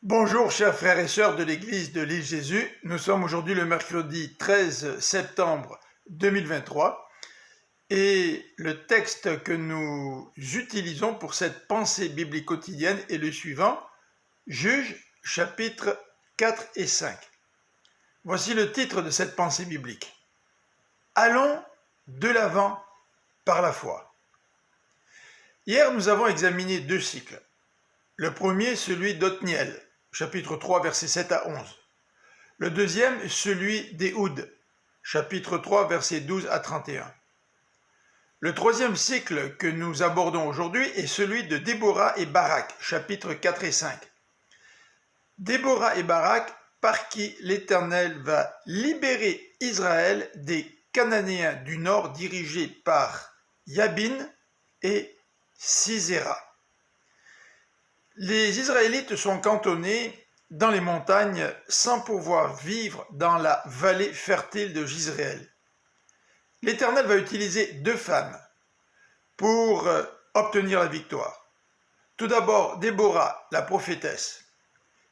Bonjour chers frères et sœurs de l'église de l'île Jésus, nous sommes aujourd'hui le mercredi 13 septembre 2023 et le texte que nous utilisons pour cette pensée biblique quotidienne est le suivant, Juges chapitres 4 et 5. Voici le titre de cette pensée biblique. Allons de l'avant par la foi. Hier nous avons examiné deux cycles. Le premier, celui d'Othniel, chapitre 3, versets 7 à 11. Le deuxième, celui d'Éhoud, chapitre 3, versets 12 à 31. Le troisième cycle que nous abordons aujourd'hui est celui de Déborah et Barak, chapitres 4 et 5. Déborah et Barak, par qui l'Éternel va libérer Israël des Cananéens du nord dirigés par Yabin et Sisera. Les Israélites sont cantonnés dans les montagnes sans pouvoir vivre dans la vallée fertile de Jizréel. L'Éternel va utiliser deux femmes pour obtenir la victoire. Tout d'abord, Déborah, la prophétesse,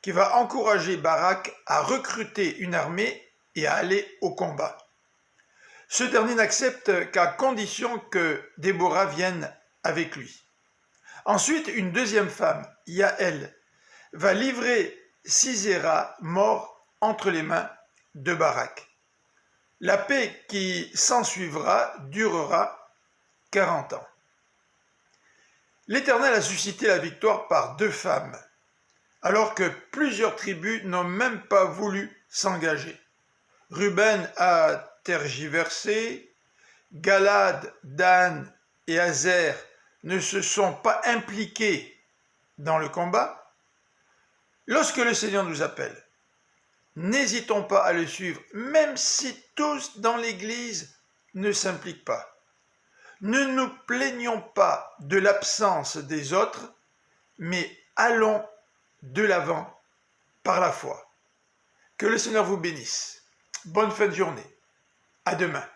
qui va encourager Barak à recruter une armée et à aller au combat. Ce dernier n'accepte qu'à condition que Déborah vienne avec lui. Ensuite, une deuxième femme, Yaël, va livrer Sisera mort entre les mains de Barak. La paix qui s'ensuivra durera 40 ans. L'Éternel a suscité la victoire par deux femmes, alors que plusieurs tribus n'ont même pas voulu s'engager. Ruben a tergiversé, Galad, Dan et Azer ne se sont pas impliqués dans le combat. Lorsque le Seigneur nous appelle, n'hésitons pas à le suivre, même si tous dans l'Église ne s'impliquent pas. Ne nous plaignons pas de l'absence des autres, mais allons de l'avant par la foi. Que le Seigneur vous bénisse. Bonne fin de journée. À demain.